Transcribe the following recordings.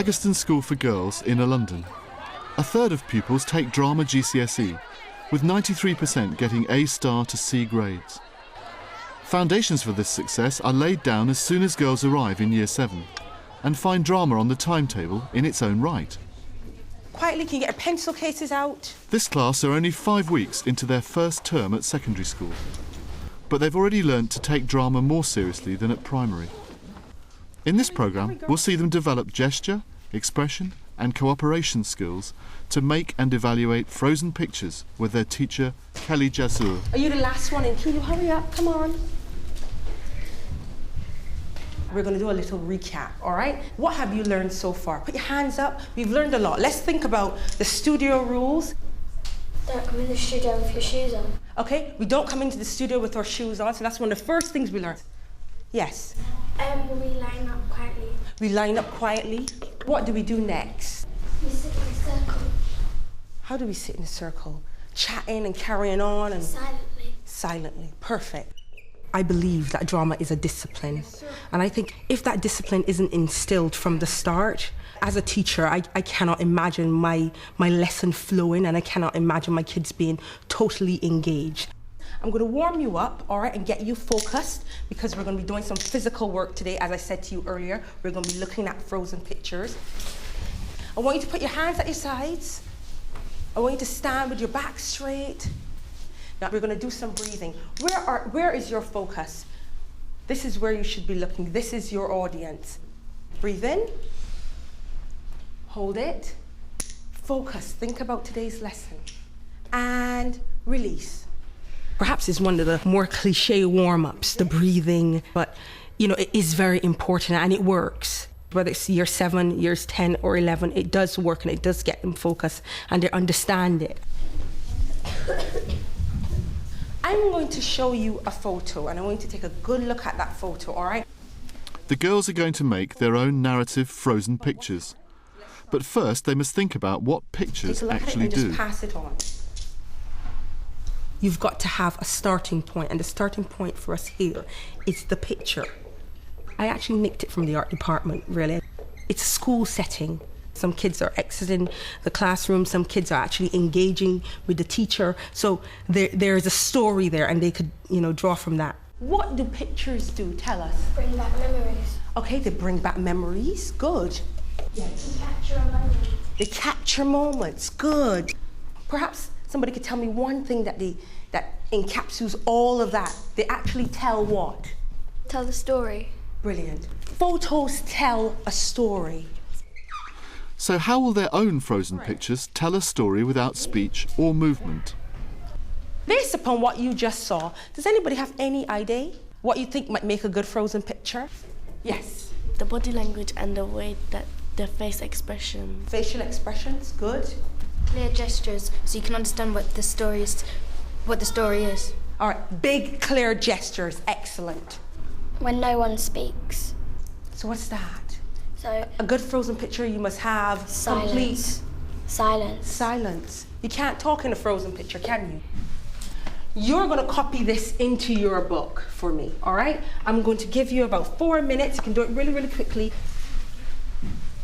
Haggerston School for Girls, Inner London. A third of pupils take drama GCSE, with 93% getting A star to C grades. Foundations for this success are laid down as soon as girls arrive in Year 7 and find drama on the timetable in its own right. Quietly, can you get your pencil cases out? This class are only 5 weeks into their first term at secondary school, but they've already learnt to take drama more seriously than at primary. In this programme, we'll see them develop gesture, expression and cooperation skills to make and evaluate frozen pictures with their teacher, Kelly Jasur. Are you the last one in? Can you hurry up? Come on. We're going to do a little recap, all right? What have you learned so far? Put your hands up. We've learned a lot. Let's think about the studio rules. Don't come in the studio with your shoes on. Okay, we don't come into the studio with our shoes on, so that's one of the first things we learned. Yes? We line up quietly. We line up quietly. What do we do next? We sit in a circle. How do we sit in a circle? Chatting and carrying on and... Silently. Silently. Perfect. I believe that drama is a discipline. And I think if that discipline isn't instilled from the start, as a teacher, I cannot imagine my lesson flowing, and I cannot imagine my kids being totally engaged. I'm going to warm you up, all right, and get you focused, because we're going to be doing some physical work today. As I said to you earlier, we're going to be looking at frozen pictures. I want you to put your hands at your sides. I want you to stand with your back straight. Now we're going to do some breathing. Where is your focus? This is where you should be looking. This is your audience. Breathe in. Hold it. Focus. Think about today's lesson. And release. Perhaps it's one of the more cliche warm-ups, the breathing, but you know, it is very important and it works. Whether it's year 7, years 10 or 11, it does work and it does get them focused and they understand it. I'm going to show you a photo and I want you to take a good look at that photo, all right? The girls are going to make their own narrative frozen pictures. But first, they must think about what pictures actually do. Just pass it on. You've got to have a starting point, and the starting point for us here is the picture. I actually nicked it from the art department, really. It's a school setting. Some kids are exiting the classroom, some kids are actually engaging with the teacher. So there's a story there, and they could, you know, draw from that. What do pictures do? Tell us. Bring back memories. Okay, they bring back memories. Good. Yes. Capture a moment. They capture moments. Good. Perhaps somebody could tell me one thing that encapsulates all of that. They actually tell what? Tell the story. Brilliant. Photos tell a story. So how will their own frozen pictures tell a story without speech or movement? Based upon what you just saw, does anybody have any idea what you think might make a good frozen picture? Yes. The body language and the way that the face expression. Facial expressions, good. Clear gestures, so you can understand what the story is. All right, big, clear gestures, excellent. When no one speaks. So what's that? So A good frozen picture, you must have silence. Silence. Silence. You can't talk in a frozen picture, can you? You're going to copy this into your book for me, all right? I'm going to give you about 4 minutes. You can do it really, really quickly.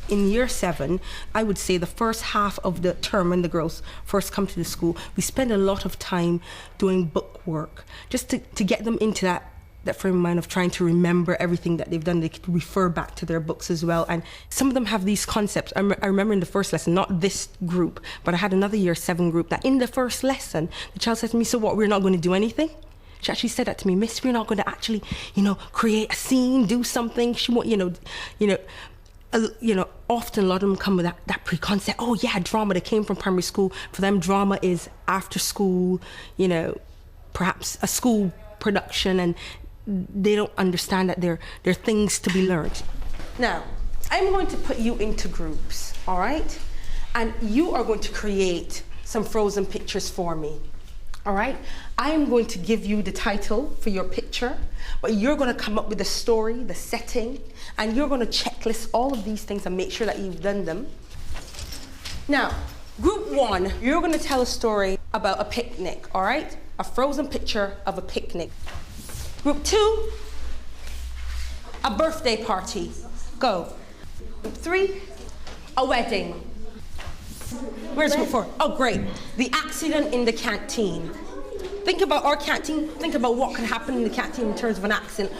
In year 7, I would say the first half of the term when the girls first come to the school, we spend a lot of time doing book work, just to get them into that frame of mind of trying to remember everything that they've done. They could refer back to their books as well. And some of them have these concepts. I remember in the first lesson, not this group, but I had another year 7 group that in the first lesson, the child said to me, so what, we're not going to do anything? She actually said that to me, Miss, we're not going to actually, create a scene, do something. She want, often a lot of them come with that preconcept. Oh yeah, drama. They came from primary school. For them, drama is after school, perhaps a school production, and they don't understand that there are things to be learned. Now, I'm going to put you into groups, all right? And you are going to create some frozen pictures for me, all right? I am going to give you the title for your picture, but you're going to come up with the story, the setting, and you're going to checklist all of these things and make sure that you've done them. Now, group 1, you're going to tell a story about a picnic, all right? A frozen picture of a picnic. Group 2, a birthday party. Go. Group 3, A wedding. Where's group 4? Oh, great. The accident in the canteen. Think about our canteen. Think about what could happen in the canteen in terms of an accident.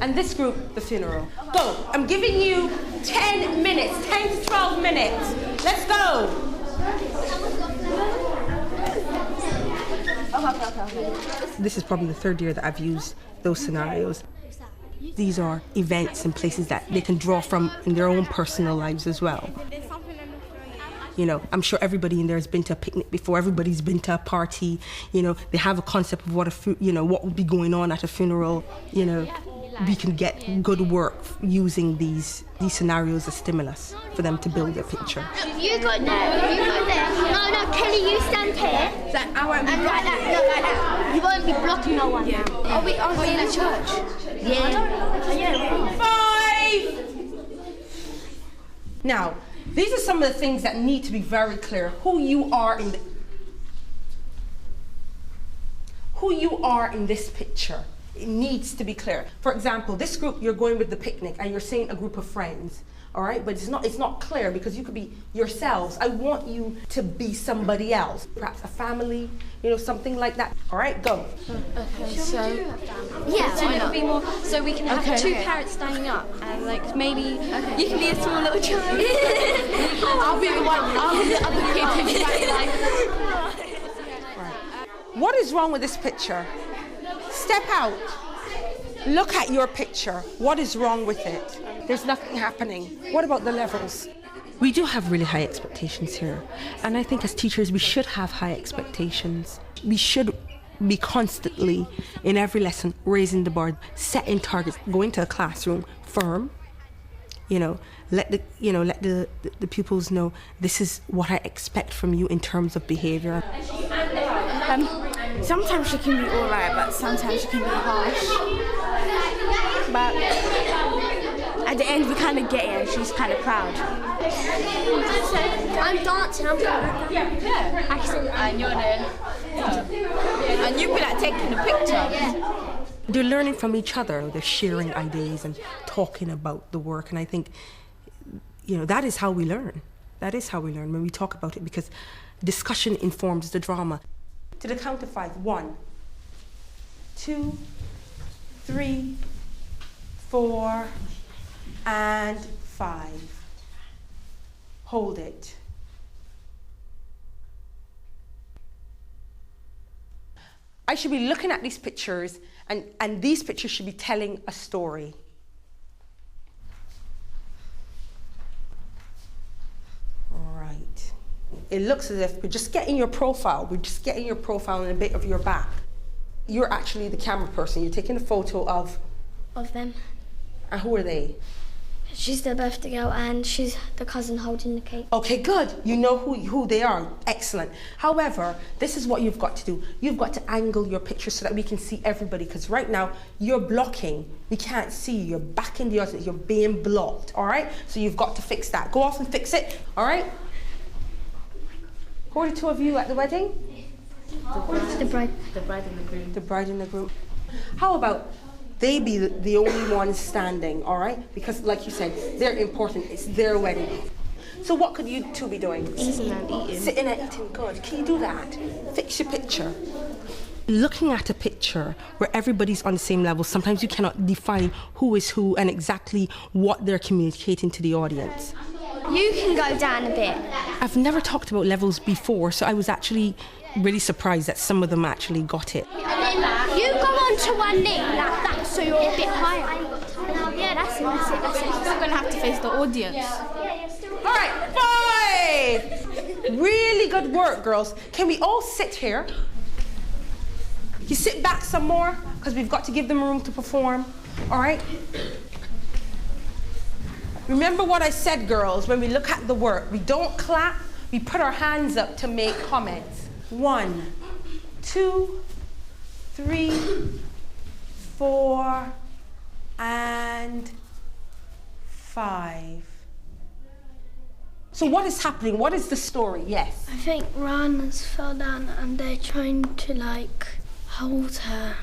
And this group, the funeral. Go. I'm giving you 10 minutes, 10 to 12 minutes. Let's go. This is probably the third year that I've used those scenarios. These are events and places that they can draw from in their own personal lives as well. You know, I'm sure everybody in there has been to a picnic before. Everybody's been to a party. You know, they have a concept of what what would be going on at a funeral. You know, we can get good work using these scenarios as stimulus for them to build their picture. You go there. You go there. No, Kelly, you stand here. That I won't be and like that. No, like that. You won't be blocking no one. Yeah. Are we in a church? Yeah. 5. Now, these are some of the things that need to be very clear. Who you are in this picture. It needs to be clear. For example, this group, you're going with the picnic and you're saying a group of friends, all right? But it's not clear because you could be yourselves. I want you to be somebody else, perhaps a family, you know, something like that. All right, go. Okay, so Yeah. so it'll be more. So we can have two parents standing up, and like maybe you can be a small little child. I'll be the one. I'll be the other kid. What is wrong with this picture? Step out. Look at your picture. What is wrong with it? There's nothing happening. What about the levels? We do have really high expectations here. And I think as teachers, we should have high expectations. We should be constantly, in every lesson, raising the bar, setting targets, going to a classroom firm, you know, let the pupils know this is what I expect from you in terms of behavior. Sometimes she can be all right, but sometimes she can be harsh. But at the end, we kind of get it, and she's kind of proud. I'm dancing. I'm And you're there. And you be like taking a picture. They're learning from each other. They're sharing ideas and talking about the work. And I think, you know, that is how we learn. That is how we learn when we talk about it, because discussion informs the drama. To the count of 5. 1, 2, 3, 4, and 5. Hold it. I should be looking at these pictures, and these pictures should be telling a story. Right. It looks as if we're just getting your profile. We're just getting your profile and a bit of your back. You're actually the camera person. You're taking a photo of them. And who are they? She's the birthday girl and she's the cousin holding the cake. Okay, good. You know who they are. Excellent. However, this is what you've got to do. You've got to angle your picture so that we can see everybody, because right now you're blocking. We can't see you. You're back in the audience. You're being blocked, all right? So you've got to fix that. Go off and fix it, all right? Who are the two of you at the wedding? The bride. The bride and the groom. The bride and the groom. How about they be the only ones standing, all right? Because like you said, they're important. It's their wedding. So what could you two be doing? Sitting and eating. Sitting and eating. Good. Can you do that? Fix your picture. Looking at a picture where everybody's on the same level, sometimes you cannot define who is who and exactly what they're communicating to the audience. You can go down a bit. I've never talked about levels before, so I was actually really surprised that some of them actually got it. And then you go on to one knee like that, so you're a bit higher. Yeah, that's it. You're going to have to face the audience. All right, 5. Really good work, girls. Can we all sit here? You sit back some more, because we've got to give them room to perform. All right? Remember what I said, girls, when we look at the work. We don't clap, we put our hands up to make comments. 1, 2, 3, 4, and 5. So what is happening? What is the story? Yes. I think Rana's fell down and they're trying to like hold her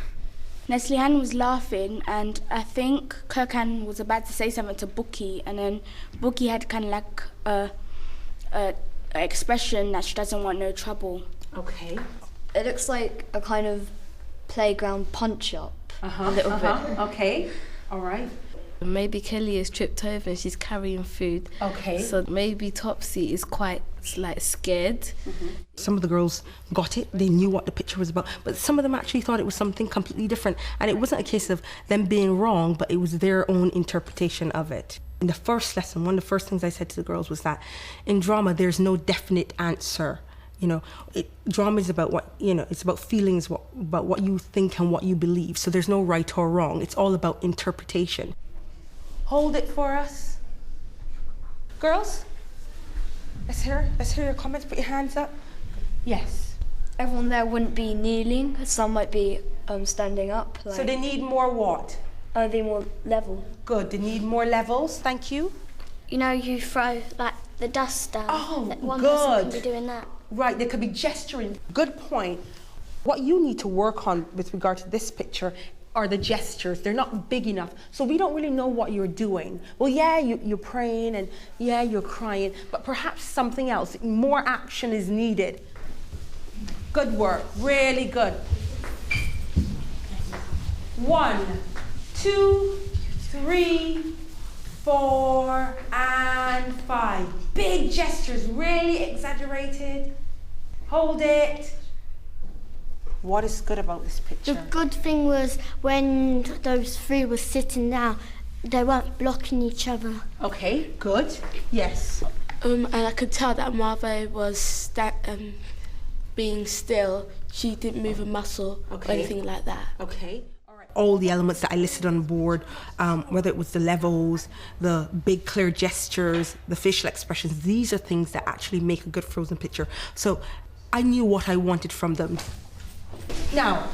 Nestle Han was laughing, and I think Kirkan was about to say something to Bookie, and then Bookie had kind of like a expression that she doesn't want no trouble. Okay. It looks like a kind of playground punch-up, a little bit. Okay. All right. Maybe Kelly is tripped over and she's carrying food. Okay. So maybe Topsy is quite like scared. Some of the girls got it, they knew what the picture was about, but some of them actually thought it was something completely different. And it wasn't a case of them being wrong, but it was their own interpretation of it. In the first lesson, one of the first things I said to the girls was that in drama, there's no definite answer. You know, drama is about what, you know, it's about feelings, about what you think and what you believe. So there's no right or wrong. It's all about interpretation. Hold it for us. Girls, let's hear your comments. Put your hands up. Yes. Everyone there wouldn't be kneeling. Some might be standing up. So they need more what? They more level. Good. They need more levels. Thank you. You know, you throw like the dust down. Oh, That one good. person can be doing that. Right. They could be gesturing. Good point. What you need to work on with regard to this picture are the gestures. They're not big enough. So we don't really know what you're doing. Well, yeah, you're praying and yeah, you're crying, but perhaps something else. More action is needed. Good work. Really good. 1, 2, 3, 4, and 5. Big gestures, really exaggerated. Hold it. What is good about this picture? The good thing was when those three were sitting down, they weren't blocking each other. Okay, good. Yes. And I could tell that Marve was being still. She didn't move a muscle or anything like that. Okay. All the elements that I listed on the board, whether it was the levels, the big clear gestures, the facial expressions, these are things that actually make a good Frozen picture. So I knew what I wanted from them. Now,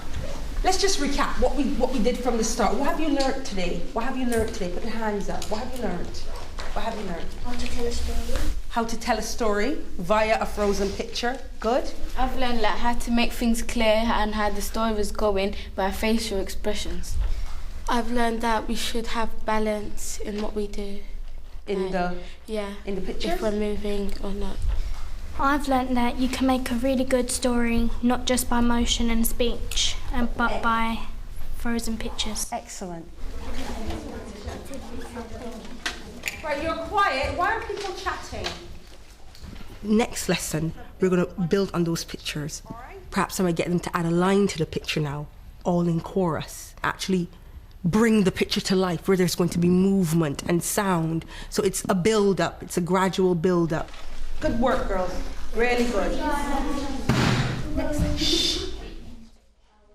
let's just recap what we did from the start. What have you learned today? What have you learned today? Put your hands up. What have you learned? What have you learned? How to tell a story. How to tell a story via a Frozen picture. Good. I've learned like how to make things clear and how the story was going by facial expressions. I've learned that we should have balance in what we do. In the pictures? If we're moving or not. I've learnt that you can make a really good story not just by motion and speech, but by Frozen pictures. Excellent. Right, you're quiet. Why are people chatting? Next lesson, we're going to build on those pictures. Perhaps I might get them to add a line to the picture now, all in chorus. Actually bring the picture to life where there's going to be movement and sound. So it's a build-up. It's a gradual build-up. Good work, girls. Really good. Next. Shh.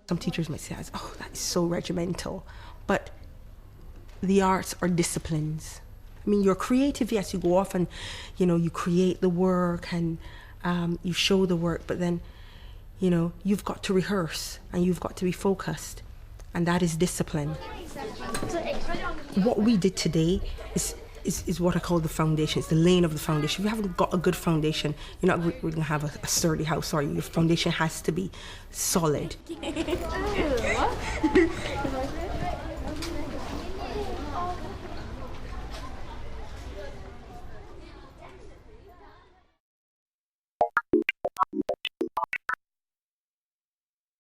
Some teachers might say, oh, that is so regimental. But the arts are disciplines. I mean, you're creative, yes, you go off and, you know, you create the work and you show the work, but then, you know, you've got to rehearse and you've got to be focused. And that is discipline. What we did today is what I call the foundation. It's the laying of the foundation. If you haven't got a good foundation, you're not going to have a sturdy house, are you? Your foundation has to be solid.